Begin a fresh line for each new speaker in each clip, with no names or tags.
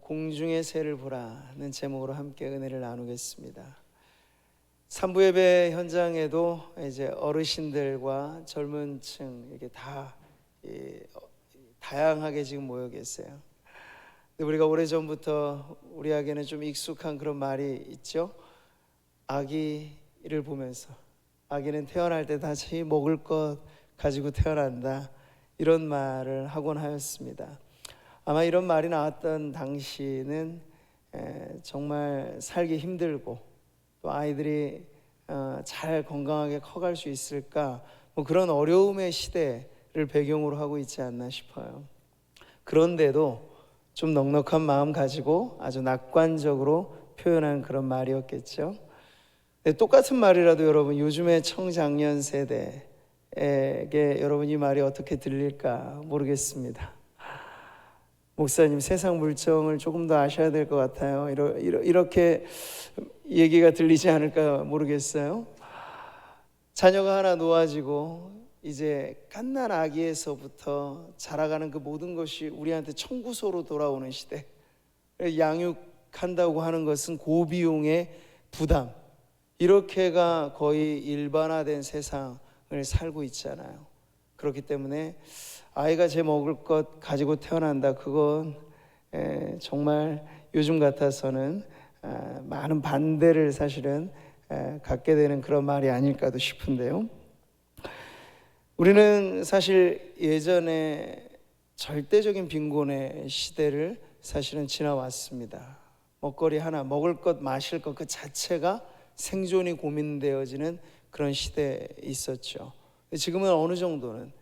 공중의 새를 보라는 제목으로 함께 은혜를 나누겠습니다. 3부 예배 현장에도 이제 어르신들과 젊은 층 이게 다 다양하게 지금 모여 계세요. 우리가 오래전부터 우리에게는 좀 익숙한 그런 말이 있죠. 아기를 보면서 아기는 태어날 때 다시 먹을 것 가지고 태어난다, 이런 말을 하곤 하였습니다. 아마 이런 말이 나왔던 당시는 정말 살기 힘들고 또 아이들이 잘 건강하게 커갈 수 있을까, 그런 어려움의 시대를 배경으로 하고 있지 않나 싶어요. 그런데도 좀 넉넉한 마음 가지고 아주 낙관적으로 표현한 그런 말이었겠죠. 똑같은 말이라도 여러분, 요즘의 청장년 세대에게 여러분 이 말이 어떻게 들릴까 모르겠습니다. 목사님, 세상 물정을 조금 더 아셔야 될 것 같아요. 이렇게 얘기가 들리지 않을까 모르겠어요. 자녀가 하나 놓아지고 이제 갓난 아기에서부터 자라가는 그 모든 것이 우리한테 청구서로 돌아오는 시대. 양육한다고 하는 것은 고비용의 부담, 이렇게가 거의 일반화된 세상을 살고 있잖아요. 그렇기 때문에 아이가 제 먹을 것 가지고 태어난다, 그건 정말 요즘 같아서는 많은 반대를 사실은 갖게 되는 그런 말이 아닐까도 싶은데요. 우리는 사실 예전에 절대적인 빈곤의 시대를 사실은 지나왔습니다. 먹거리 하나, 먹을 것, 마실 것 그 자체가 생존이 고민되어지는 그런 시대에 있었죠. 지금은 어느 정도는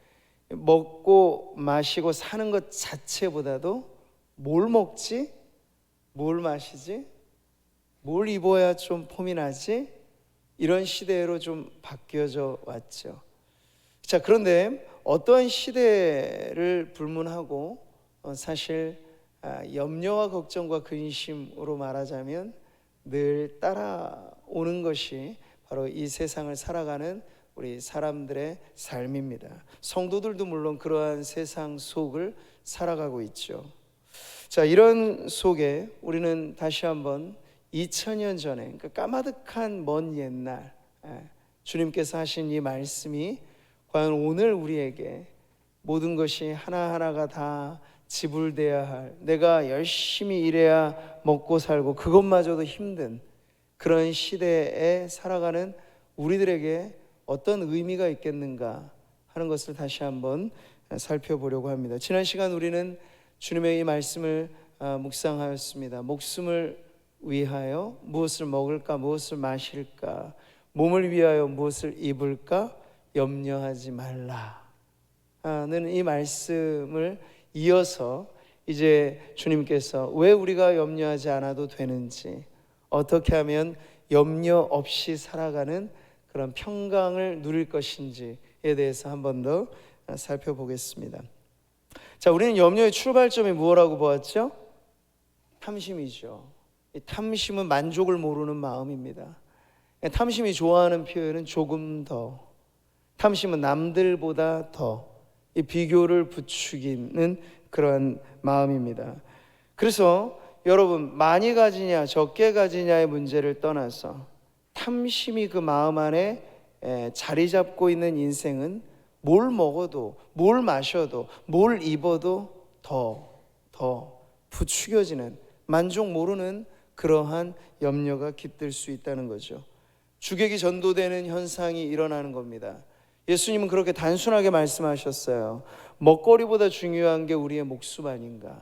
먹고 마시고 사는 것 자체보다도 뭘 먹지? 뭘 마시지? 뭘 입어야 좀 폼이 나지? 이런 시대로 좀 바뀌어져 왔죠. 자, 그런데 어떠한 시대를 불문하고 사실 염려와 걱정과 근심으로 말하자면 늘 따라오는 것이 바로 이 세상을 살아가는 우리 사람들의 삶입니다. 성도들도 물론 그러한 세상 속을 살아가고 있죠. 자, 이런 속에 우리는 다시 한번 2000년 전에, 그러니까 까마득한 먼 옛날 주님께서 하신 이 말씀이 과연 오늘 우리에게 모든 것이 하나하나가 다 지불돼야 할, 내가 열심히 일해야 먹고 살고 그것마저도 힘든 그런 시대에 살아가는 우리들에게 어떤 의미가 있겠는가 하는 것을 다시 한번 살펴보려고 합니다. 지난 시간 우리는 주님의 이 말씀을 묵상하였습니다. 목숨을 위하여 무엇을 먹을까, 무엇을 마실까, 몸을 위하여 무엇을 입을까 염려하지 말라 하는 이 말씀을 이어서 이제 주님께서 왜 우리가 염려하지 않아도 되는지, 어떻게 하면 염려 없이 살아가는 그런 평강을 누릴 것인지에 대해서 한 번 더 살펴보겠습니다. 자, 우리는 염려의 출발점이 무엇이라고 보았죠? 탐심이죠. 이 탐심은 만족을 모르는 마음입니다. 탐심이 좋아하는 표현은 조금 더, 탐심은 남들보다 더, 이 비교를 부추기는 그러한 마음입니다. 그래서 여러분, 많이 가지냐 적게 가지냐의 문제를 떠나서 탐심이 그 마음 안에 자리 잡고 있는 인생은 뭘 먹어도, 뭘 마셔도, 뭘 입어도 더 부추겨지는, 만족 모르는 그러한 염려가 깃들 수 있다는 거죠. 주객이 전도되는 현상이 일어나는 겁니다. 예수님은 그렇게 단순하게 말씀하셨어요. 먹거리보다 중요한 게 우리의 목숨 아닌가,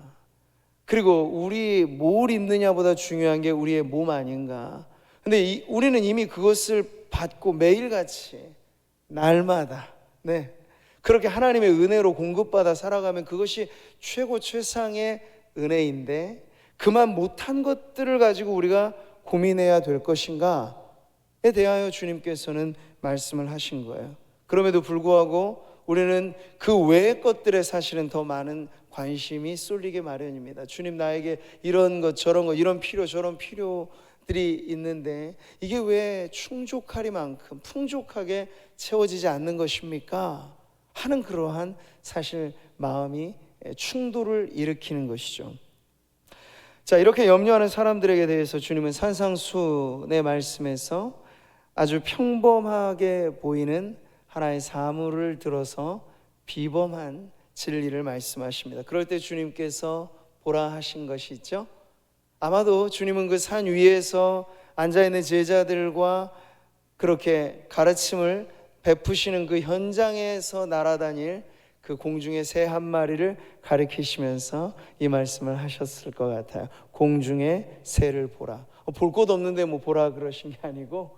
그리고 우리 뭘 입느냐보다 중요한 게 우리의 몸 아닌가. 근데 우리는 이미 그것을 받고 매일같이 날마다 그렇게 하나님의 은혜로 공급받아 살아가면 그것이 최고 최상의 은혜인데, 그만 못한 것들을 가지고 우리가 고민해야 될 것인가에 대하여 주님께서는 말씀을 하신 거예요. 그럼에도 불구하고 우리는 그 외의 것들에 사실은 더 많은 관심이 쏠리게 마련입니다. 주님, 나에게 이런 것 저런 것, 이런 필요 저런 필요들이 있는데 이게 왜 충족하리만큼 풍족하게 채워지지 않는 것입니까? 하는 그러한 사실 마음이 충돌을 일으키는 것이죠. 자, 이렇게 염려하는 사람들에게 대해서 주님은 산상수훈의 말씀에서 아주 평범하게 보이는 하나의 사물을 들어서 비범한 진리를 말씀하십니다. 그럴 때 주님께서 보라 하신 것이 있죠. 아마도 주님은 그 산 위에서 앉아있는 제자들과 그렇게 가르침을 베푸시는 그 현장에서 날아다닐 그 공중의 새 한 마리를 가리키시면서 이 말씀을 하셨을 것 같아요. 공중의 새를 보라. 볼 곳 없는데 뭐 보라 그러신 게 아니고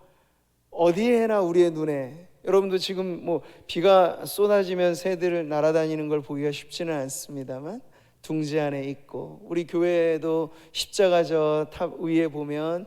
어디에나 우리의 눈에, 여러분도 지금 뭐 비가 쏟아지면 새들을 날아다니는 걸 보기가 쉽지는 않습니다만 둥지 안에 있고, 우리 교회에도 십자가 저 탑 위에 보면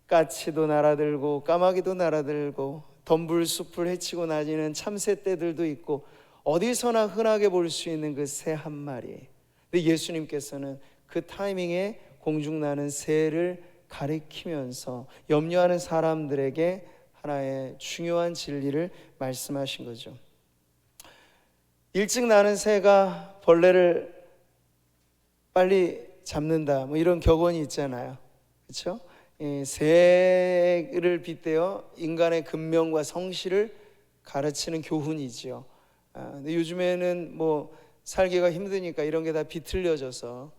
까치도 날아들고 까마귀도 날아들고 덤불숲을 헤치고 다니는 참새떼들도 있고 어디서나 흔하게 볼 수 있는 그 새 한 마리. 근데 예수님께서는 그 타이밍에 공중 나는 새를 가리키면서 염려하는 사람들에게 하나의 중요한 진리를 말씀하신 거죠. 일찍 나는 새가 벌레를 빨리 잡는다, 뭐 이런 격언이 있잖아요. 그렇죠? 새를 빗대어 인간의 근면과 성실을 가르치는 교훈이지요. 근데 요즘에는 뭐 살기가 힘드니까 이런 게 다 비틀려져서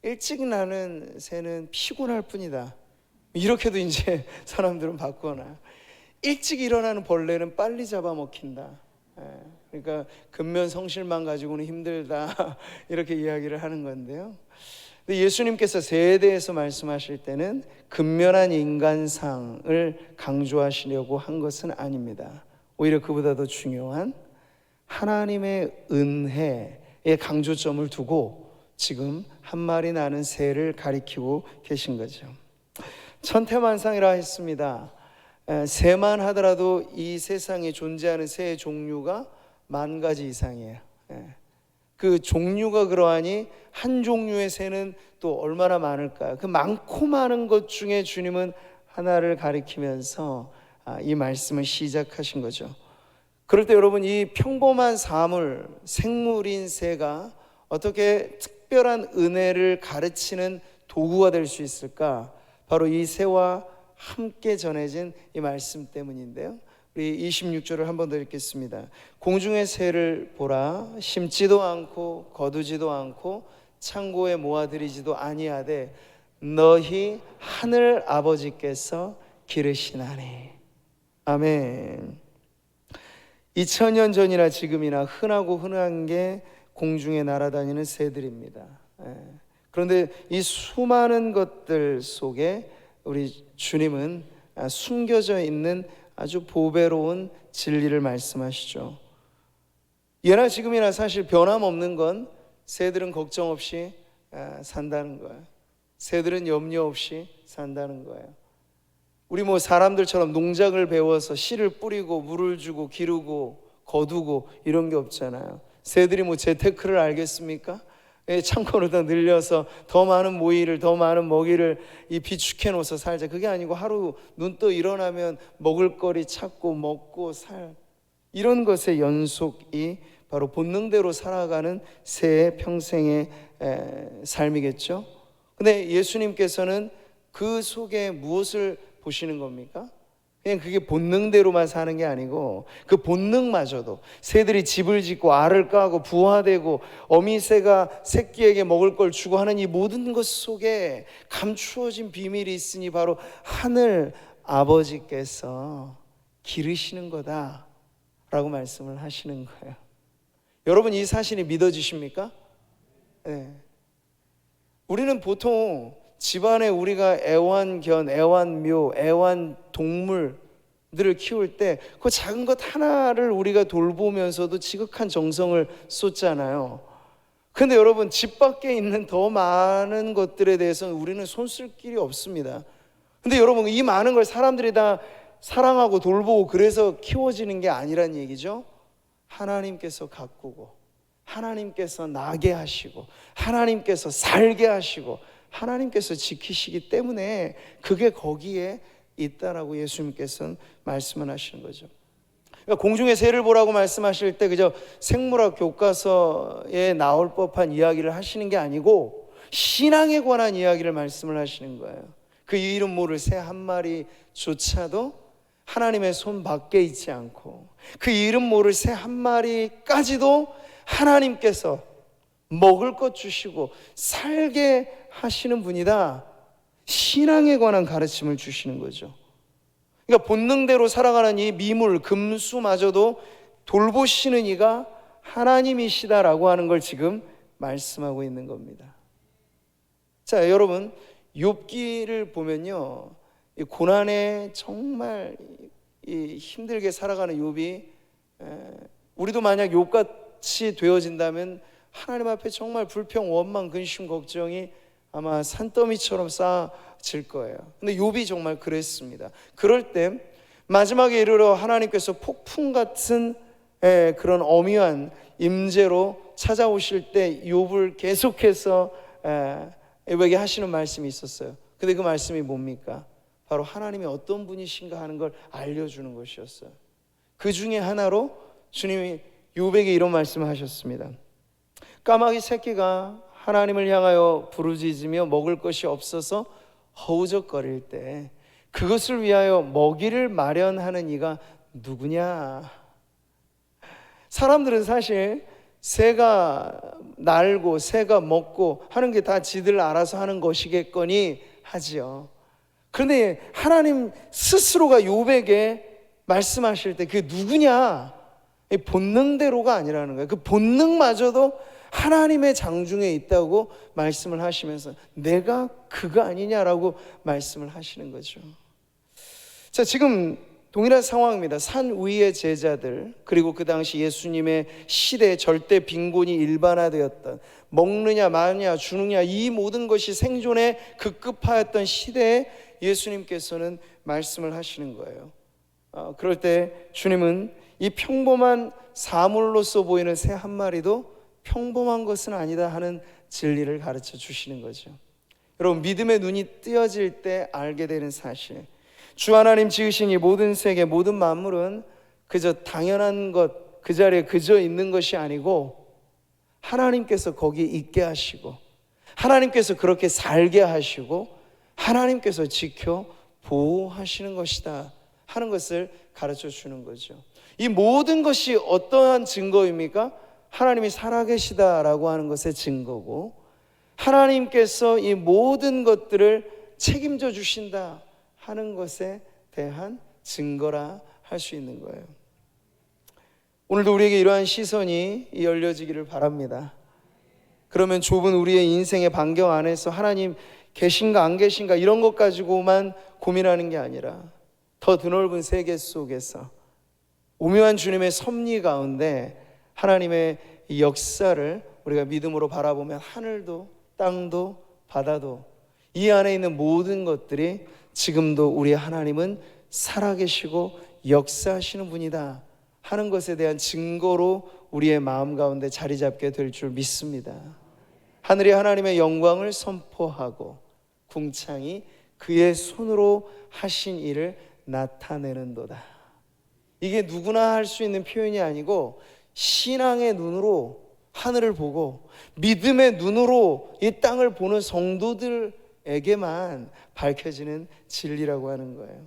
일찍 나는 새는 피곤할 뿐이다, 이렇게도 이제 사람들은 바꾸나. 일찍 일어나는 벌레는 빨리 잡아먹힌다. 그러니까 근면 성실만 가지고는 힘들다 이렇게 이야기를 하는 건데요. 근데 예수님께서 새에 대해서 말씀하실 때는 근면한 인간상을 강조하시려고 한 것은 아닙니다. 오히려 그보다 더 중요한 하나님의 은혜에 강조점을 두고 지금 한 마리 나는 새를 가리키고 계신 거죠. 천태만상이라 했습니다. 새만 하더라도 이 세상에 존재하는 새의 종류가 10,000가지 이상이에요. 그 종류가 그러하니 한 종류의 새는 또 얼마나 많을까요? 그 많고 많은 것 중에 주님은 하나를 가리키면서 이 말씀을 시작하신 거죠. 그럴 때 여러분, 이 평범한 사물, 생물인 새가 어떻게 특별한 은혜를 가르치는 도구가 될 수 있을까? 바로 이 새와 함께 전해진 이 말씀 때문인데요. 우리 26절을 한 번 더 읽겠습니다. 공중의 새를 보라. 심지도 않고 거두지도 않고 창고에 모아들이지도 아니하되 너희 하늘 아버지께서 기르시나니. 아멘. 2000년 전이나 지금이나 흔하고 흔한 게 공중에 날아다니는 새들입니다. 그런데 이 수많은 것들 속에 우리 주님은 숨겨져 있는 아주 보배로운 진리를 말씀하시죠. 예나 지금이나 사실 변함없는 건 새들은 걱정 없이 산다는 거예요. 새들은 염려 없이 산다는 거예요. 우리 뭐 사람들처럼 농작을 배워서 씨를 뿌리고 물을 주고 기르고 거두고 이런 게 없잖아요. 새들이 뭐 재테크를 알겠습니까? 창고를 더 늘려서 더 많은 모이를, 더 많은 먹이를 비축해 놓아서 살자, 그게 아니고 하루 눈 떠 일어나면 먹을 거리 찾고 먹고 살, 이런 것의 연속이 바로 본능대로 살아가는 새의 평생의 삶이겠죠. 근데 예수님께서는 그 속에 무엇을 보시는 겁니까? 그냥 그게 본능대로만 사는 게 아니고 그 본능마저도, 새들이 집을 짓고 알을 까고 부화되고 어미새가 새끼에게 먹을 걸 주고 하는 이 모든 것 속에 감추어진 비밀이 있으니 바로 하늘 아버지께서 기르시는 거다라고 말씀을 하시는 거예요. 여러분, 이 사실이 믿어지십니까? 네. 우리는 보통 집안에 우리가 애완견, 애완묘, 애완동물들을 키울 때 그 작은 것 하나를 우리가 돌보면서도 지극한 정성을 쏟잖아요. 그런데 여러분, 집 밖에 있는 더 많은 것들에 대해서는 우리는 손 쓸 길이 없습니다. 근데 여러분, 이 많은 걸 사람들이 다 사랑하고 돌보고 그래서 키워지는 게 아니란 얘기죠. 하나님께서 가꾸고, 하나님께서 나게 하시고, 하나님께서 살게 하시고, 하나님께서 지키시기 때문에 그게 거기에 있다라고 예수님께서는 말씀을 하시는 거죠. 그러니까 공중의 새를 보라고 말씀하실 때 그저 생물학 교과서에 나올 법한 이야기를 하시는 게 아니고 신앙에 관한 이야기를 말씀을 하시는 거예요. 그 이름 모를 새 한 마리조차도 하나님의 손 밖에 있지 않고, 그 이름 모를 새 한 마리까지도 하나님께서 먹을 것 주시고 살게 하시는 분이다. 신앙에 관한 가르침을 주시는 거죠. 그러니까 본능대로 살아가는 이 미물, 금수마저도 돌보시는 이가 하나님이시다라고 하는 걸 지금 말씀하고 있는 겁니다. 자, 여러분, 욥기를 보면요, 이 고난에 정말 힘들게 살아가는 욥이, 우리도 만약 욥같이 되어진다면 하나님 앞에 정말 불평, 원망, 근심, 걱정이 아마 산더미처럼 쌓아질 거예요. 근데 욥이 정말 그랬습니다. 그럴 때 마지막에 이르러 하나님께서 폭풍 같은 그런 엄위한 임재로 찾아오실 때 욥을 계속해서 욥에게 하시는 말씀이 있었어요. 근데 그 말씀이 뭡니까? 바로 하나님이 어떤 분이신가 하는 걸 알려주는 것이었어요. 그 중에 하나로 주님이 욥에게 이런 말씀을 하셨습니다. 까마귀 새끼가 하나님을 향하여 부르짖으며 먹을 것이 없어서 허우적거릴 때 그것을 위하여 먹이를 마련하는 이가 누구냐? 사람들은 사실 새가 날고 새가 먹고 하는 게 다 지들 알아서 하는 것이겠거니 하지요. 그런데 하나님 스스로가 욥에게 말씀하실 때 그게 누구냐? 본능대로가 아니라는 거예요. 그 본능마저도 하나님의 장중에 있다고 말씀을 하시면서 내가 그가 아니냐라고 말씀을 하시는 거죠. 자, 지금 동일한 상황입니다. 산 위의 제자들, 그리고 그 당시 예수님의 시대에 절대 빈곤이 일반화되었던, 먹느냐 마느냐 주느냐 이 모든 것이 생존에 급급하였던 시대에 예수님께서는 말씀을 하시는 거예요. 그럴 때 주님은 이 평범한 사물로서 보이는 새 한 마리도 평범한 것은 아니다 하는 진리를 가르쳐 주시는 거죠. 여러분, 믿음의 눈이 뜨여질 때 알게 되는 사실, 주 하나님 지으신 이 모든 세계, 모든 만물은 그저 당연한 것, 그 자리에 그저 있는 것이 아니고 하나님께서 거기에 있게 하시고 하나님께서 그렇게 살게 하시고 하나님께서 지켜 보호하시는 것이다 하는 것을 가르쳐 주는 거죠. 이 모든 것이 어떠한 증거입니까? 하나님이 살아계시다라고 하는 것의 증거고, 하나님께서 이 모든 것들을 책임져 주신다 하는 것에 대한 증거라 할 수 있는 거예요. 오늘도 우리에게 이러한 시선이 열려지기를 바랍니다. 그러면 좁은 우리의 인생의 반경 안에서 하나님 계신가 안 계신가 이런 것 가지고만 고민하는 게 아니라 더 드넓은 세계 속에서 오묘한 주님의 섭리 가운데 하나님의 이 역사를 우리가 믿음으로 바라보면 하늘도 땅도 바다도 이 안에 있는 모든 것들이 지금도 우리 하나님은 살아계시고 역사하시는 분이다 하는 것에 대한 증거로 우리의 마음 가운데 자리 잡게 될 줄 믿습니다. 하늘이 하나님의 영광을 선포하고 궁창이 그의 손으로 하신 일을 나타내는도다. 이게 누구나 할 수 있는 표현이 아니고 신앙의 눈으로 하늘을 보고 믿음의 눈으로 이 땅을 보는 성도들에게만 밝혀지는 진리라고 하는 거예요.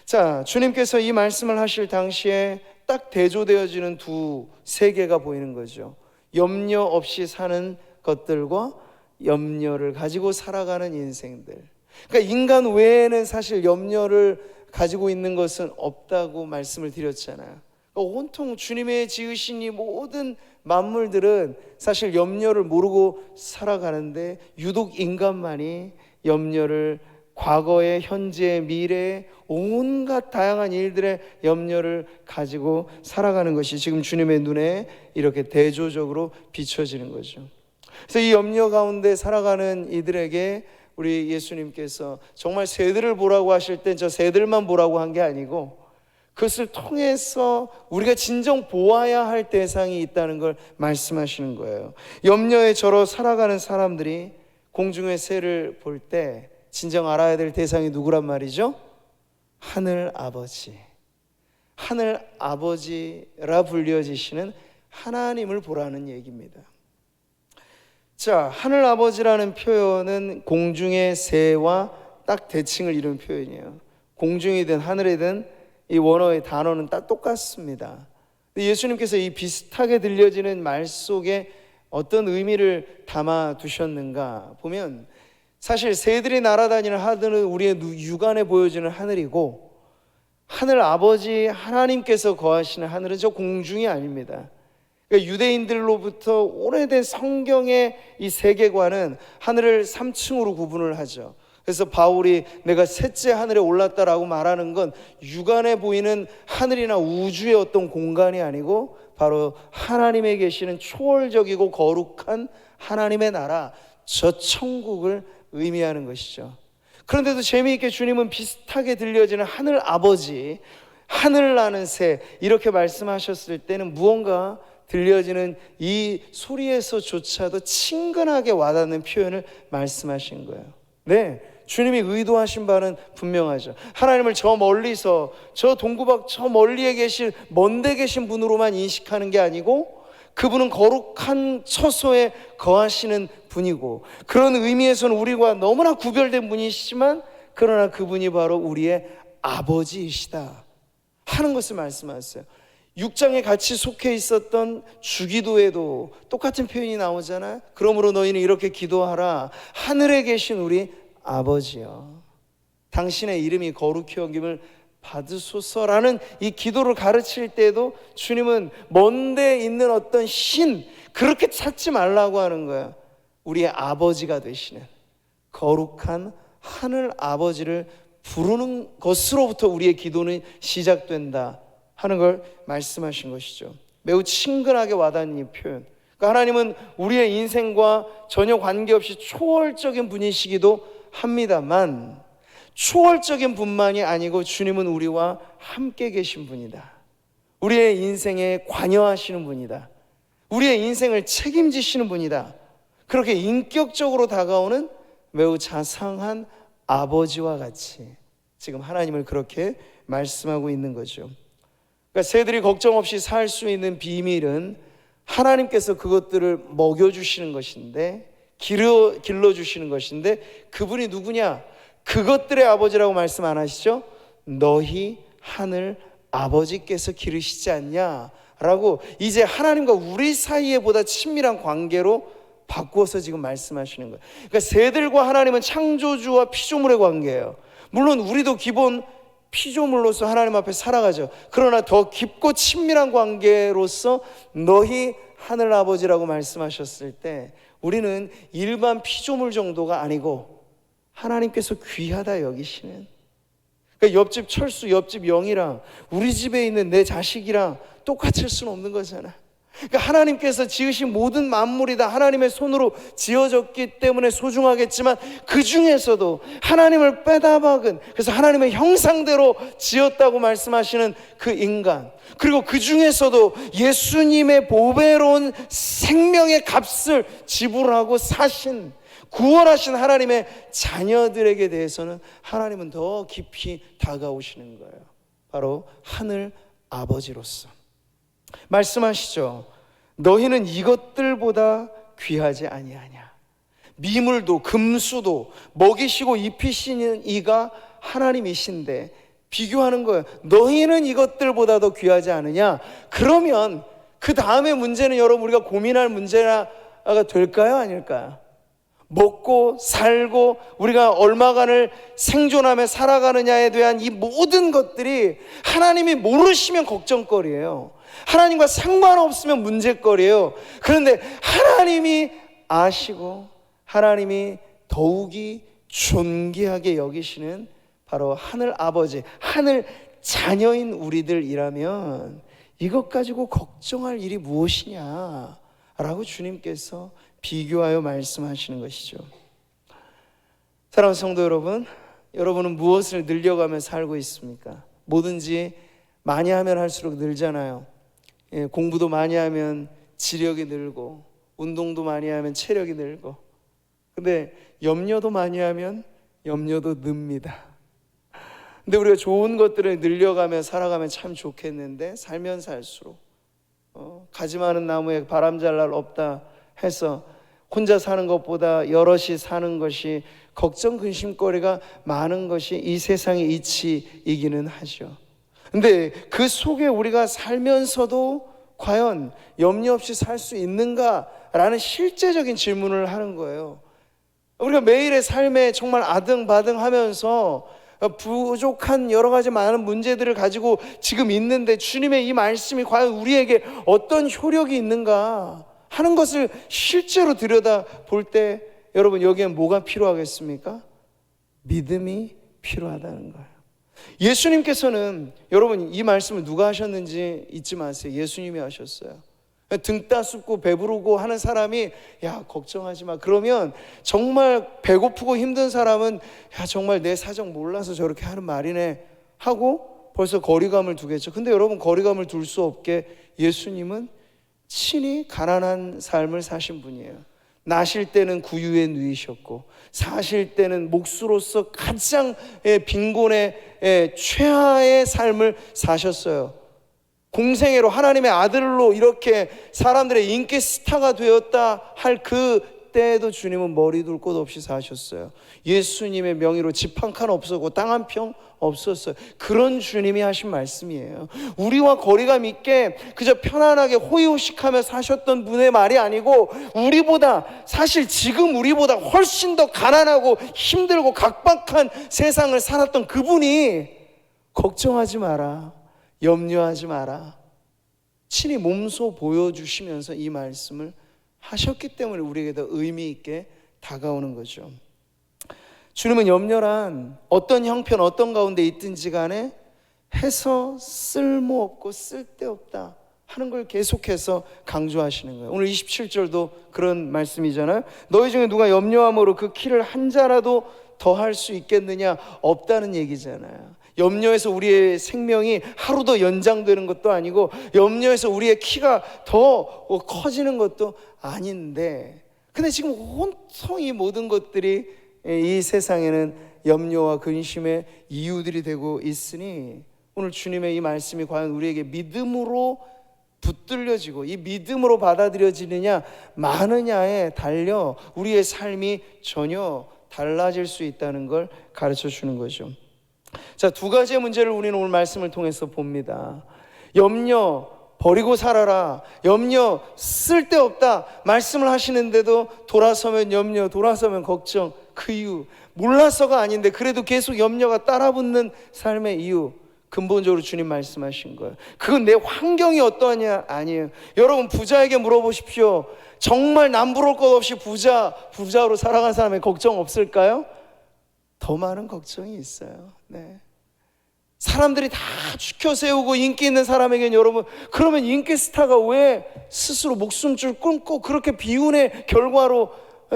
자, 주님께서 이 말씀을 하실 당시에 딱 대조되어지는 두 세계가 보이는 거죠. 염려 없이 사는 것들과 염려를 가지고 살아가는 인생들. 그러니까 인간 외에는 사실 염려를 가지고 있는 것은 없다고 말씀을 드렸잖아요. 그러니까 온통 주님의 지으신 이 모든 만물들은 사실 염려를 모르고 살아가는데 유독 인간만이 염려를 과거에, 현재, 미래에 온갖 다양한 일들의 염려를 가지고 살아가는 것이 지금 주님의 눈에 이렇게 대조적으로 비춰지는 거죠. 그래서 이 염려 가운데 살아가는 이들에게 우리 예수님께서 정말 새들을 보라고 하실 땐 저 새들만 보라고 한 게 아니고 그것을 통해서 우리가 진정 보아야 할 대상이 있다는 걸 말씀하시는 거예요. 염려에 절어 살아가는 사람들이 공중의 새를 볼 때 진정 알아야 될 대상이 누구란 말이죠? 하늘 아버지, 하늘 아버지라 불려지시는 하나님을 보라는 얘기입니다. 자, 하늘 아버지라는 표현은 공중의 새와 딱 대칭을 이루는 표현이에요. 공중이든 하늘이든 이 원어의 단어는 딱 똑같습니다. 예수님께서 이 비슷하게 들려지는 말 속에 어떤 의미를 담아 두셨는가 보면, 사실 새들이 날아다니는 하늘은 우리의 육안에 보여지는 하늘이고, 하늘 아버지 하나님께서 거하시는 하늘은 저 공중이 아닙니다. 그러니까 유대인들로부터 오래된 성경의 이 세계관은 하늘을 3층으로 구분을 하죠. 그래서 바울이 내가 셋째 하늘에 올랐다라고 말하는 건 육안에 보이는 하늘이나 우주의 어떤 공간이 아니고 바로 하나님에 계시는 초월적이고 거룩한 하나님의 나라, 저 천국을 의미하는 것이죠. 그런데도 재미있게 주님은 비슷하게 들려지는 하늘 아버지, 하늘 나는 새, 이렇게 말씀하셨을 때는 무언가 들려지는 이 소리에서조차도 친근하게 와닿는 표현을 말씀하신 거예요. 네, 주님이 의도하신 바는 분명하죠. 하나님을 저 멀리서, 저 동구박 저 멀리에 계신, 먼데 계신 분으로만 인식하는 게 아니고 그분은 거룩한 처소에 거하시는 분이고, 그런 의미에서는 우리와 너무나 구별된 분이시지만 그러나 그분이 바로 우리의 아버지이시다 하는 것을 말씀하셨어요. 6장에 같이 속해 있었던 주기도에도 똑같은 표현이 나오잖아요. 그러므로 너희는 이렇게 기도하라. 하늘에 계신 우리 아버지여, 당신의 이름이 거룩히 여김을 받으소서라는 이 기도를 가르칠 때도 주님은 먼데 있는 어떤 신, 그렇게 찾지 말라고 하는 거예요. 우리의 아버지가 되시는 거룩한 하늘 아버지를 부르는 것으로부터 우리의 기도는 시작된다 하는 걸 말씀하신 것이죠. 매우 친근하게 와닿는 이 표현. 그러니까 하나님은 우리의 인생과 전혀 관계없이 초월적인 분이시기도 합니다만, 초월적인 분만이 아니고 주님은 우리와 함께 계신 분이다. 우리의 인생에 관여하시는 분이다. 우리의 인생을 책임지시는 분이다. 그렇게 인격적으로 다가오는 매우 자상한 아버지와 같이 지금 하나님을 그렇게 말씀하고 있는 거죠. 그러니까 새들이 걱정 없이 살 수 있는 비밀은 하나님께서 그것들을 먹여주시는 것인데, 길러주시는 것인데, 그분이 누구냐? 그것들의 아버지라고 말씀 안 하시죠? 너희 하늘 아버지께서 기르시지 않냐? 라고 이제 하나님과 우리 사이에 보다 친밀한 관계로 바꾸어서 지금 말씀하시는 거예요. 그러니까 새들과 하나님은 창조주와 피조물의 관계예요. 물론 우리도 기본 피조물로서 하나님 앞에 살아가죠. 그러나 더 깊고 친밀한 관계로서 너희 하늘 아버지라고 말씀하셨을 때 우리는 일반 피조물 정도가 아니고 하나님께서 귀하다 여기시는, 그러니까 옆집 철수, 옆집 영이랑 우리 집에 있는 내 자식이랑 똑같을 수는 없는 거잖아. 그러니까 하나님께서 지으신 모든 만물이 다 하나님의 손으로 지어졌기 때문에 소중하겠지만, 그 중에서도 하나님을 빼다박은, 그래서 하나님의 형상대로 지었다고 말씀하시는 그 인간, 그리고 그 중에서도 예수님의 보배로운 생명의 값을 지불하고 사신, 구원하신 하나님의 자녀들에게 대해서는 하나님은 더 깊이 다가오시는 거예요. 바로 하늘 아버지로서 말씀하시죠. 너희는 이것들보다 귀하지 아니하냐. 미물도 금수도 먹이시고 입히시는 이가 하나님이신데 비교하는 거예요. 너희는 이것들보다 더 귀하지 않으냐. 그러면 그 다음에 문제는 여러분 우리가 고민할 문제가 될까요? 아닐까요? 먹고 살고 우리가 얼마간을 생존하며 살아가느냐에 대한 이 모든 것들이 하나님이 모르시면 걱정거리예요. 하나님과 상관없으면 문제거리예요. 그런데 하나님이 아시고 하나님이 더욱이 존귀하게 여기시는 바로 하늘 아버지, 하늘 자녀인 우리들이라면 이것 가지고 걱정할 일이 무엇이냐 라고 주님께서 비교하여 말씀하시는 것이죠. 사랑하는 성도 여러분, 여러분은 무엇을 늘려가며 살고 있습니까? 뭐든지 많이 하면 할수록 늘잖아요. 공부도 많이 하면 지력이 늘고, 운동도 많이 하면 체력이 늘고, 근데 염려도 많이 하면 염려도 늡니다. 근데 우리가 좋은 것들을 늘려가며 살아가면 참 좋겠는데, 살면 살수록 가지 많은 나무에 바람 잘 날 없다 해서 혼자 사는 것보다 여럿이 사는 것이, 걱정 근심거리가 많은 것이 이 세상의 이치이기는 하죠. 근데 그 속에 우리가 살면서도 과연 염려 없이 살 수 있는가라는 실제적인 질문을 하는 거예요. 우리가 매일의 삶에 정말 아등바등하면서 부족한 여러 가지 많은 문제들을 가지고 지금 있는데, 주님의 이 말씀이 과연 우리에게 어떤 효력이 있는가 하는 것을 실제로 들여다 볼 때, 여러분, 여기엔 뭐가 필요하겠습니까? 믿음이 필요하다는 거예요. 예수님께서는, 여러분, 이 말씀을 누가 하셨는지 잊지 마세요. 예수님이 하셨어요. 등 따숩고 배부르고 하는 사람이 야, 걱정하지 마, 그러면 정말 배고프고 힘든 사람은 야, 정말 내 사정 몰라서 저렇게 하는 말이네 하고 벌써 거리감을 두겠죠. 근데 여러분, 거리감을 둘 수 없게 예수님은 친히 가난한 삶을 사신 분이에요. 나실 때는 구유에 누이셨고, 사실 때는 목수로서 가장 빈곤의 최하의 삶을 사셨어요. 공생애로 하나님의 아들로 이렇게 사람들의 인기 스타가 되었다 할 그때에도 주님은 머리 둘 곳 없이 사셨어요. 예수님의 명의로 집 한 칸 없었고 땅 한 평 없었어요. 그런 주님이 하신 말씀이에요. 우리와 거리감 있게 그저 편안하게 호의호식하며 사셨던 분의 말이 아니고, 우리보다, 사실 지금 우리보다 훨씬 더 가난하고 힘들고 각박한 세상을 살았던 그분이 걱정하지 마라, 염려하지 마라, 친히 몸소 보여주시면서 이 말씀을 하셨기 때문에 우리에게 더 의미 있게 다가오는 거죠. 주님은 염려란 어떤 형편, 어떤 가운데 있든지 간에 해서 쓸모없고 쓸데없다 하는 걸 계속해서 강조하시는 거예요. 오늘 27절도 그런 말씀이잖아요. 너희 중에 누가 염려함으로 그 키를 한 자라도 더 할 수 있겠느냐? 없다는 얘기잖아요. 염려해서 우리의 생명이 하루 더 연장되는 것도 아니고, 염려해서 우리의 키가 더 커지는 것도 아닌데, 근데 지금 온통 이 모든 것들이 이 세상에는 염려와 근심의 이유들이 되고 있으니, 오늘 주님의 이 말씀이 과연 우리에게 믿음으로 붙들려지고 이 믿음으로 받아들여지느냐 마느냐에 달려 우리의 삶이 전혀 달라질 수 있다는 걸 가르쳐 주는 거죠. 자, 두 가지의 문제를 우리는 오늘 말씀을 통해서 봅니다. 염려 버리고 살아라, 염려 쓸데없다 말씀을 하시는데도 돌아서면 염려, 돌아서면 걱정, 그 이유 몰라서가 아닌데 그래도 계속 염려가 따라붙는 삶의 이유, 근본적으로 주님 말씀하신 거예요. 그건 내 환경이 어떠하냐 아니에요. 여러분, 부자에게 물어보십시오. 정말 남부러울 것 없이 부자로 살아간 사람의 걱정 없을까요? 더 많은 걱정이 있어요. 네. 사람들이 다 추켜 세우고 인기 있는 사람에게는, 여러분, 그러면 인기 스타가 왜 스스로 목숨줄 끊고 그렇게 비운의 결과로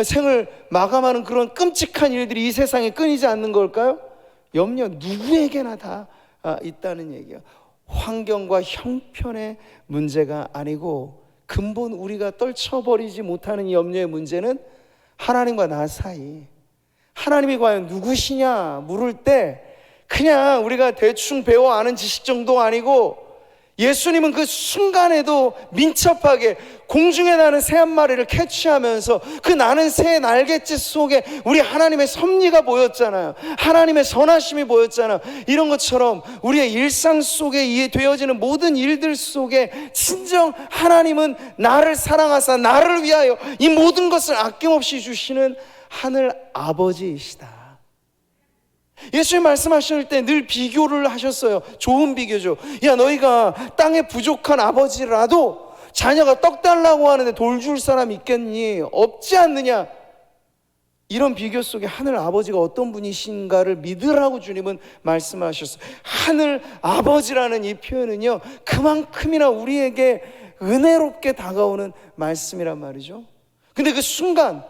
생을 마감하는 그런 끔찍한 일들이 이 세상에 끊이지 않는 걸까요? 염려 누구에게나 다 있다는 얘기예요. 환경과 형편의 문제가 아니고, 근본 우리가 떨쳐버리지 못하는 이 염려의 문제는 하나님과 나 사이, 하나님이 과연 누구시냐 물을 때 그냥 우리가 대충 배워 아는 지식 정도 아니고, 예수님은 그 순간에도 민첩하게 공중에 나는 새 한 마리를 캐치하면서 그 나는 새의 날갯짓 속에 우리 하나님의 섭리가 보였잖아요. 하나님의 선하심이 보였잖아요. 이런 것처럼 우리의 일상 속에 이해되어지는 모든 일들 속에 진정 하나님은 나를 사랑하사 나를 위하여 이 모든 것을 아낌없이 주시는 하늘 아버지이시다. 예수님 말씀하실 때 늘 비교를 하셨어요. 좋은 비교죠. 야, 너희가 땅에 부족한 아버지라도 자녀가 떡 달라고 하는데 돌 줄 사람 있겠니? 없지 않느냐? 이런 비교 속에 하늘 아버지가 어떤 분이신가를 믿으라고 주님은 말씀하셨어요. 하늘 아버지라는 이 표현은요, 그만큼이나 우리에게 은혜롭게 다가오는 말씀이란 말이죠. 근데 그 순간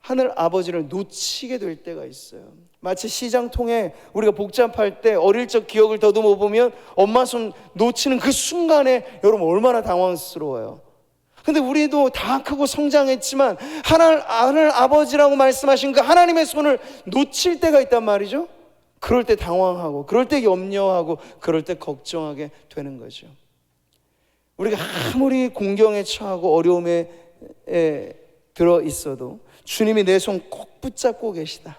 하늘 아버지를 놓치게 될 때가 있어요. 마치 시장통에 우리가 복잡할 때 어릴 적 기억을 더듬어 보면 엄마 손 놓치는 그 순간에 여러분 얼마나 당황스러워요. 근데 우리도 다 크고 성장했지만 하늘 아버지라고 말씀하신 그 하나님의 손을 놓칠 때가 있단 말이죠. 그럴 때 당황하고, 그럴 때 염려하고, 그럴 때 걱정하게 되는 거죠. 우리가 아무리 공경에 처하고 어려움에 들어 있어도 주님이 내 손 꼭 붙잡고 계시다,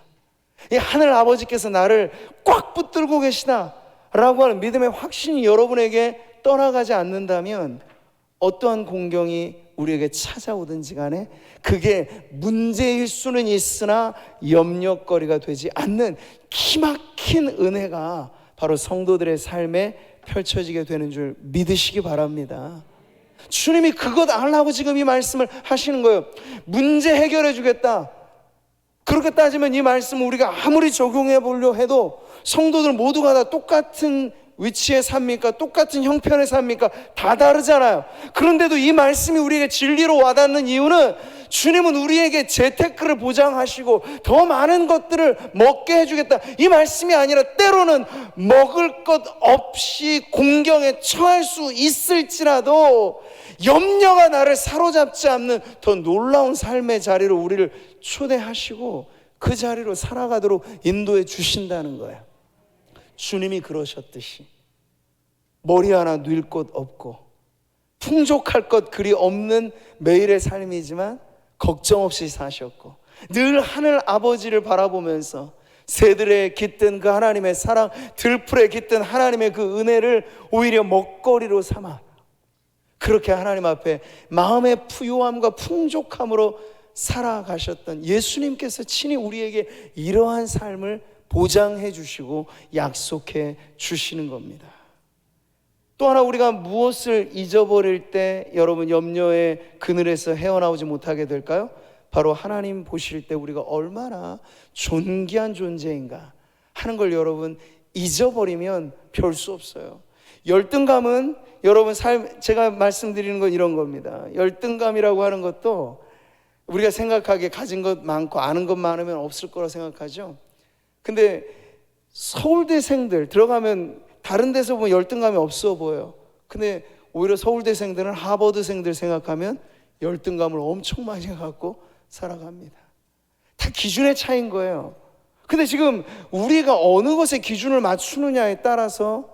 이 하늘 아버지께서 나를 꽉 붙들고 계시다 라고 하는 믿음의 확신이 여러분에게 떠나가지 않는다면 어떠한 공경이 우리에게 찾아오든지 간에 그게 문제일 수는 있으나 염려거리가 되지 않는 기막힌 은혜가 바로 성도들의 삶에 펼쳐지게 되는 줄 믿으시기 바랍니다. 주님이 그것 알라고 지금 이 말씀을 하시는 거예요. 문제 해결해 주겠다. 그렇게 따지면 이 말씀을 우리가 아무리 적용해 보려 해도 성도들 모두가 다 똑같은 위치에 삽니까? 똑같은 형편에 삽니까? 다 다르잖아요. 그런데도 이 말씀이 우리에게 진리로 와닿는 이유는 주님은 우리에게 재테크를 보장하시고 더 많은 것들을 먹게 해주겠다, 이 말씀이 아니라 때로는 먹을 것 없이 공경에 처할 수 있을지라도 염려가 나를 사로잡지 않는 더 놀라운 삶의 자리로 우리를 초대하시고 그 자리로 살아가도록 인도해 주신다는 거예요. 주님이 그러셨듯이 머리 하나 누일 곳 없고 풍족할 것 그리 없는 매일의 삶이지만 걱정 없이 사셨고 늘 하늘 아버지를 바라보면서 새들에 깃든 그 하나님의 사랑, 들풀에 깃든 하나님의 그 은혜를 오히려 먹거리로 삼아 그렇게 하나님 앞에 마음의 부요함과 풍족함으로 살아가셨던 예수님께서 친히 우리에게 이러한 삶을 보장해 주시고 약속해 주시는 겁니다. 또 하나, 우리가 무엇을 잊어버릴 때 여러분 염려의 그늘에서 헤어나오지 못하게 될까요? 바로 하나님 보실 때 우리가 얼마나 존귀한 존재인가 하는 걸 여러분 잊어버리면 별 수 없어요. 열등감은 여러분 제가 말씀드리는 건 이런 겁니다. 열등감이라고 하는 것도 우리가 생각하기에 가진 것 많고 아는 것 많으면 없을 거라 생각하죠. 근데 서울대생들 들어가면 다른 데서 보면 열등감이 없어 보여요. 근데 오히려 서울대생들은 하버드생들 생각하면 열등감을 엄청 많이 갖고 살아갑니다. 다 기준의 차이인 거예요. 근데 지금 우리가 어느 것에 기준을 맞추느냐에 따라서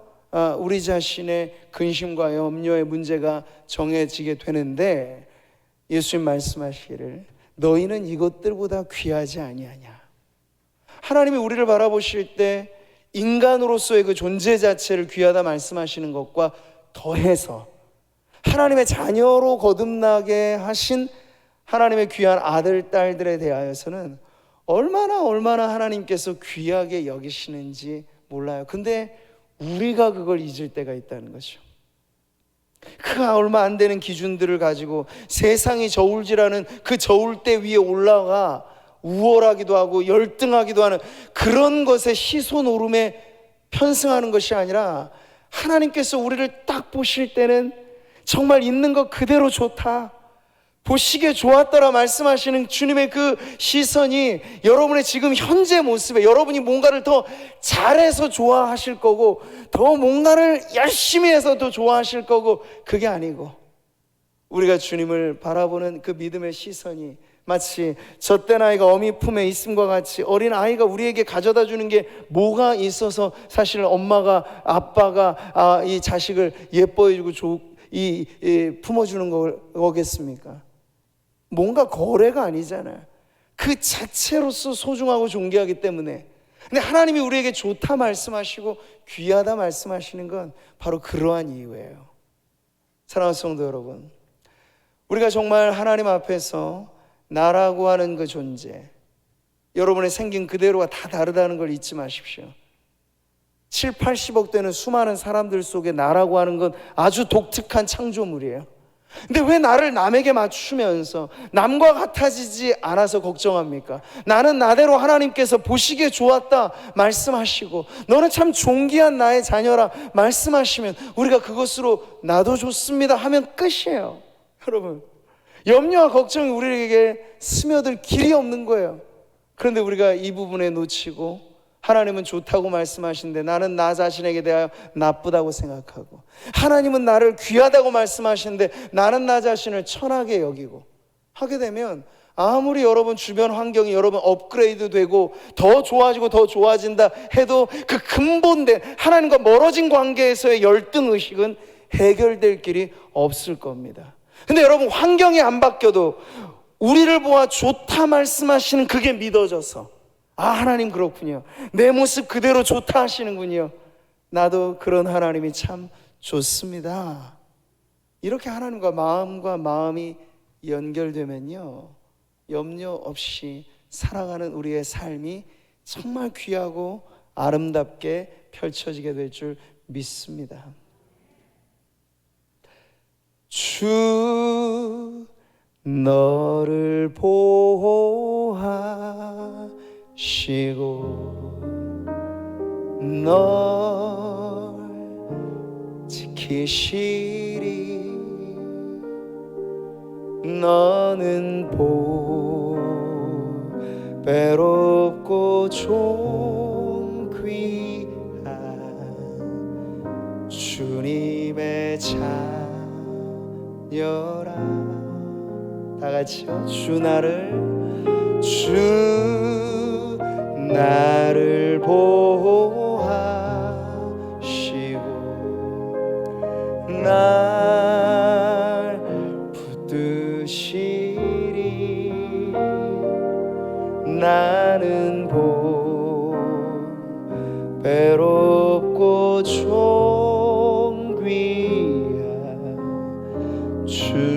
우리 자신의 근심과 염려의 문제가 정해지게 되는데, 예수님 말씀하시기를 너희는 이것들보다 귀하지 아니하냐. 하나님이 우리를 바라보실 때 인간으로서의 그 존재 자체를 귀하다 말씀하시는 것과 더해서 하나님의 자녀로 거듭나게 하신 하나님의 귀한 아들, 딸들에 대하여서는 얼마나 하나님께서 귀하게 여기시는지 몰라요. 근데 우리가 그걸 잊을 때가 있다는 거죠. 그 얼마 안 되는 기준들을 가지고 세상이 저울질하는 그 저울대 위에 올라가 우월하기도 하고 열등하기도 하는 그런 것에 시소노름에 편승하는 것이 아니라, 하나님께서 우리를 딱 보실 때는 정말 있는 것 그대로 좋다, 보시기에 좋았다라 말씀하시는 주님의 그 시선이 여러분의 지금 현재 모습에 여러분이 뭔가를 더 잘해서 좋아하실 거고 더 뭔가를 열심히 해서 더 좋아하실 거고, 그게 아니고 우리가 주님을 바라보는 그 믿음의 시선이 마치 젖된 아이가 어미 품에 있음과 같이, 어린 아이가 우리에게 가져다 주는 게 뭐가 있어서 사실 엄마가 아빠가 이 자식을 예뻐해주고 품어주는 거겠습니까? 뭔가 거래가 아니잖아요. 그 자체로서 소중하고 존귀하기 때문에. 근데 하나님이 우리에게 좋다 말씀하시고 귀하다 말씀하시는 건 바로 그러한 이유예요. 사랑하는 성도 여러분, 우리가 정말 하나님 앞에서 나라고 하는 그 존재, 여러분의 생긴 그대로가 다 다르다는 걸 잊지 마십시오. 7, 80억 되는 수많은 사람들 속에 나라고 하는 건 아주 독특한 창조물이에요. 근데 왜 나를 남에게 맞추면서 남과 같아지지 않아서 걱정합니까? 나는 나대로 하나님께서 보시기에 좋았다 말씀하시고 너는 참 존귀한 나의 자녀라 말씀하시면 우리가 그것으로 나도 좋습니다 하면 끝이에요. 여러분, 염려와 걱정이 우리에게 스며들 길이 없는 거예요. 그런데 우리가 이 부분에 놓치고 하나님은 좋다고 말씀하시는데 나는 나 자신에게 대하여 나쁘다고 생각하고, 하나님은 나를 귀하다고 말씀하시는데 나는 나 자신을 천하게 여기고 하게 되면, 아무리 여러분 주변 환경이 여러분 업그레이드 되고 더 좋아지고 더 좋아진다 해도 그 근본된 하나님과 멀어진 관계에서의 열등의식은 해결될 길이 없을 겁니다. 근데 여러분, 환경이 안 바뀌어도 우리를 보아 좋다 말씀하시는 그게 믿어져서, 아, 하나님 그렇군요, 내 모습 그대로 좋다 하시는군요, 나도 그런 하나님이 참 좋습니다. 이렇게 하나님과 마음이 연결되면요, 염려 없이 살아가는 우리의 삶이 정말 귀하고 아름답게 펼쳐지게 될 줄 믿습니다. 주 너를 보호하시고 널 지키시리. 너는 보배롭고 존귀한 주님의 자녀라. 다 같이요. 주 나를 보호하시고 날 붙드시리. 나는 보배롭고 존귀한 주의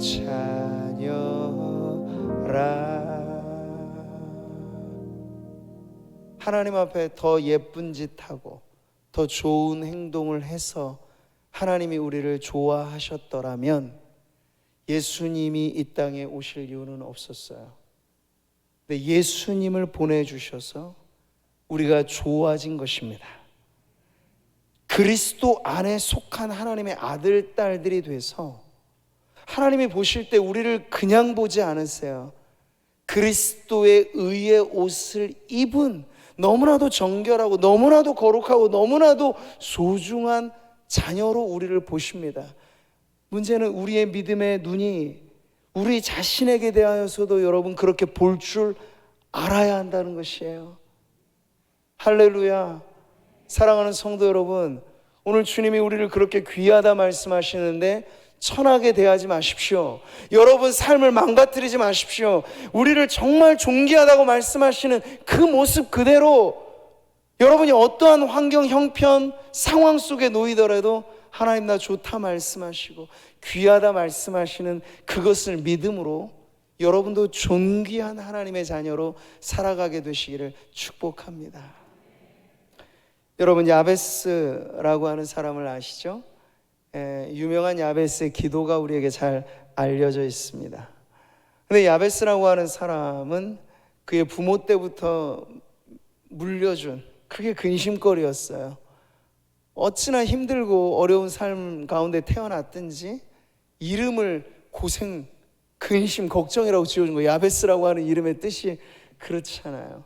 자녀라. 하나님 앞에 더 예쁜 짓 하고 더 좋은 행동을 해서 하나님이 우리를 좋아하셨더라면 예수님이 이 땅에 오실 이유는 없었어요. 근데 예수님을 보내주셔서 우리가 좋아진 것입니다. 그리스도 안에 속한 하나님의 아들, 딸들이 돼서 하나님이 보실 때 우리를 그냥 보지 않으세요. 그리스도의 의의 옷을 입은 너무나도 정결하고 너무나도 거룩하고 너무나도 소중한 자녀로 우리를 보십니다. 문제는 우리의 믿음의 눈이 우리 자신에게 대하여서도 여러분 그렇게 볼 줄 알아야 한다는 것이에요. 할렐루야. 사랑하는 성도 여러분, 오늘 주님이 우리를 그렇게 귀하다 말씀하시는데 천하게 대하지 마십시오. 여러분 삶을 망가뜨리지 마십시오. 우리를 정말 존귀하다고 말씀하시는 그 모습 그대로 여러분이 어떠한 환경, 형편, 상황 속에 놓이더라도 하나님 나 좋다 말씀하시고 귀하다 말씀하시는 그것을 믿음으로 여러분도 존귀한 하나님의 자녀로 살아가게 되시기를 축복합니다. 여러분 야베스라고 하는 사람을 아시죠? 유명한 야베스의 기도가 우리에게 잘 알려져 있습니다. 근데 야베스라고 하는 사람은 그의 부모 때부터 물려준 그게 근심거리였어요. 어찌나 힘들고 어려운 삶 가운데 태어났든지 이름을 고생, 근심, 걱정이라고 지어준 거예요. 야베스라고 하는 이름의 뜻이 그렇잖아요.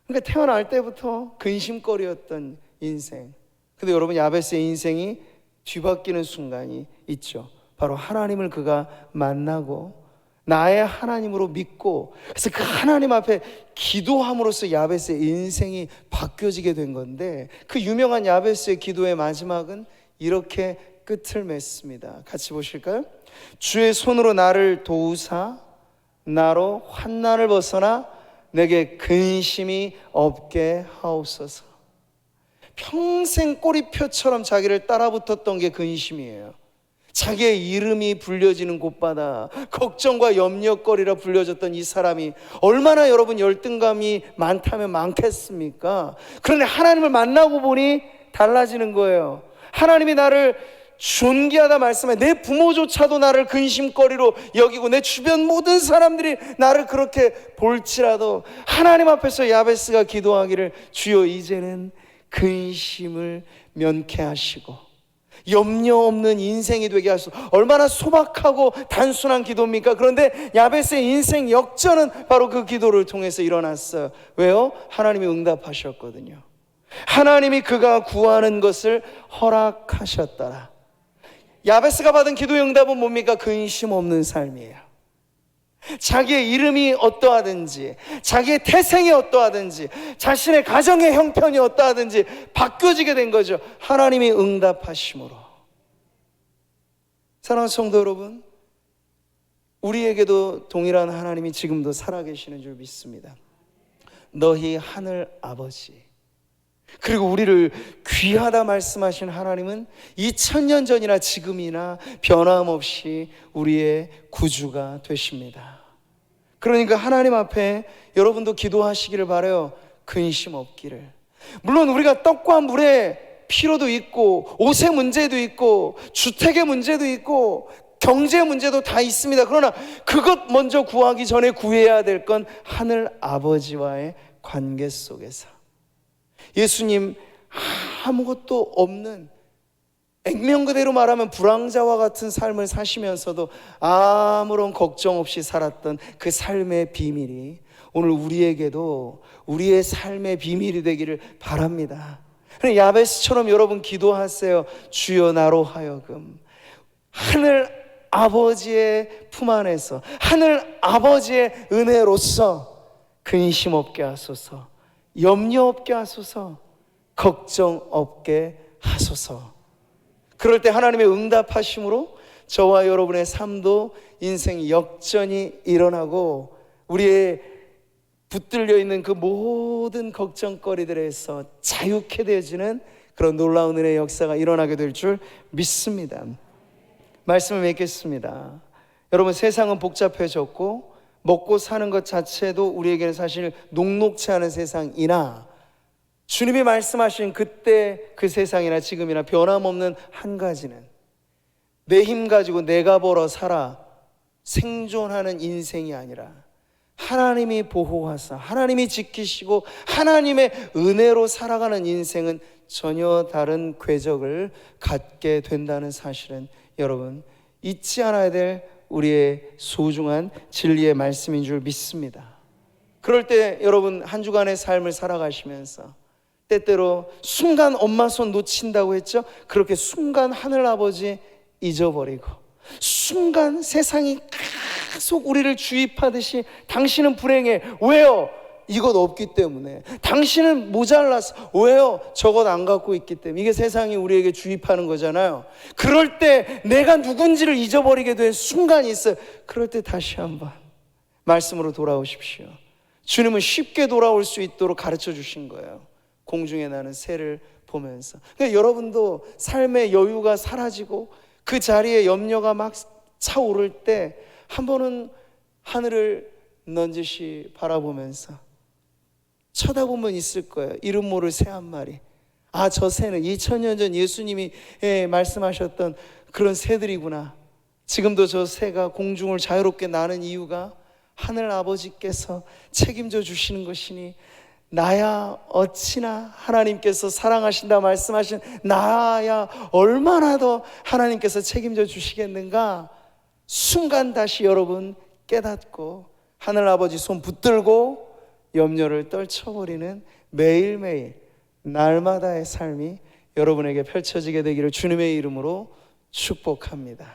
그러니까 태어날 때부터 근심거리였던 인생. 근데 여러분 야베스의 인생이 뒤바뀌는 순간이 있죠. 바로 하나님을 그가 만나고 나의 하나님으로 믿고 그래서 그 하나님 앞에 기도함으로써 야베스의 인생이 바뀌어지게 된 건데 그 유명한 야베스의 기도의 마지막은 이렇게 끝을 맺습니다. 같이 보실까요? 주의 손으로 나를 도우사 나로 환난을 벗어나 내게 근심이 없게 하옵소서. 평생 꼬리표처럼 자기를 따라붙었던 게 근심이에요. 자기의 이름이 불려지는 곳마다 걱정과 염려거리라 불려졌던 이 사람이 얼마나 여러분 열등감이 많다면 많겠습니까? 그런데 하나님을 만나고 보니 달라지는 거예요. 하나님이 나를 존귀하다 말씀해. 내 부모조차도 나를 근심거리로 여기고 내 주변 모든 사람들이 나를 그렇게 볼지라도 하나님 앞에서 야베스가 기도하기를 주여 이제는 근심을 면케하시고 염려 없는 인생이 되게 하소서. 얼마나 소박하고 단순한 기도입니까? 그런데 야베스의 인생 역전은 바로 그 기도를 통해서 일어났어요. 왜요? 하나님이 응답하셨거든요. 하나님이 그가 구하는 것을 허락하셨더라. 야베스가 받은 기도의 응답은 뭡니까? 근심 없는 삶이에요. 자기의 이름이 어떠하든지 자기의 태생이 어떠하든지 자신의 가정의 형편이 어떠하든지 바뀌어지게 된 거죠. 하나님이 응답하심으로. 사랑하는 성도 여러분, 우리에게도 동일한 하나님이 지금도 살아계시는 줄 믿습니다. 너희 하늘 아버지, 그리고 우리를 귀하다 말씀하신 하나님은 2000년 전이나 지금이나 변함없이 우리의 구주가 되십니다. 그러니까 하나님 앞에 여러분도 기도하시기를 바라요. 근심 없기를. 물론 우리가 떡과 물의 필요도 있고, 옷의 문제도 있고, 주택의 문제도 있고, 경제 문제도 다 있습니다. 그러나 그것 먼저 구하기 전에 구해야 될 건 하늘 아버지와의 관계 속에서, 예수님 아무것도 없는, 액면 그대로 말하면 불황자와 같은 삶을 사시면서도 아무런 걱정 없이 살았던 그 삶의 비밀이 오늘 우리에게도 우리의 삶의 비밀이 되기를 바랍니다. 야베스처럼 여러분 기도하세요. 주여 나로 하여금 하늘 아버지의 품 안에서, 하늘 아버지의 은혜로서 근심 없게 하소서, 염려 없게 하소서, 걱정 없게 하소서. 그럴 때 하나님의 응답하심으로 저와 여러분의 삶도 인생 역전이 일어나고 우리의 붙들려 있는 그 모든 걱정거리들에서 자유케 되어지는 그런 놀라운 은혜의 역사가 일어나게 될 줄 믿습니다. 말씀을 맺겠습니다. 여러분, 세상은 복잡해졌고 먹고 사는 것 자체도 우리에게는 사실 녹록치 않은 세상이나, 주님이 말씀하신 그때 그 세상이나 지금이나 변함없는 한 가지는 내 힘 가지고 내가 벌어 살아 생존하는 인생이 아니라 하나님이 보호하사 하나님이 지키시고 하나님의 은혜로 살아가는 인생은 전혀 다른 궤적을 갖게 된다는 사실은 여러분 잊지 않아야 될 우리의 소중한 진리의 말씀인 줄 믿습니다. 그럴 때 여러분 한 주간의 삶을 살아가시면서 때때로 순간 엄마 손 놓친다고 했죠? 그렇게 순간 하늘아버지 잊어버리고, 순간 세상이 계속 우리를 주입하듯이 당신은 불행해. 왜요? 이것 없기 때문에. 당신은 모자라서. 왜요? 저것 안 갖고 있기 때문에. 이게 세상이 우리에게 주입하는 거잖아요. 그럴 때 내가 누군지를 잊어버리게 된 순간이 있어요. 그럴 때 다시 한번 말씀으로 돌아오십시오. 주님은 쉽게 돌아올 수 있도록 가르쳐 주신 거예요. 공중에 나는 새를 보면서. 그러니까 여러분도 삶의 여유가 사라지고 그 자리에 염려가 막 차오를 때 한 번은 하늘을 넌지시 바라보면서 쳐다보면 있을 거예요. 이름 모를 새 한 마리. 아, 저 새는 2000년 전 예수님이 말씀하셨던 그런 새들이구나. 지금도 저 새가 공중을 자유롭게 나는 이유가 하늘 아버지께서 책임져 주시는 것이니, 나야 어찌나 하나님께서 사랑하신다 말씀하신 나야 얼마나 더 하나님께서 책임져 주시겠는가. 순간 다시 여러분 깨닫고 하늘 아버지 손 붙들고 염려를 떨쳐버리는 매일매일 날마다의 삶이 여러분에게 펼쳐지게 되기를 주님의 이름으로 축복합니다.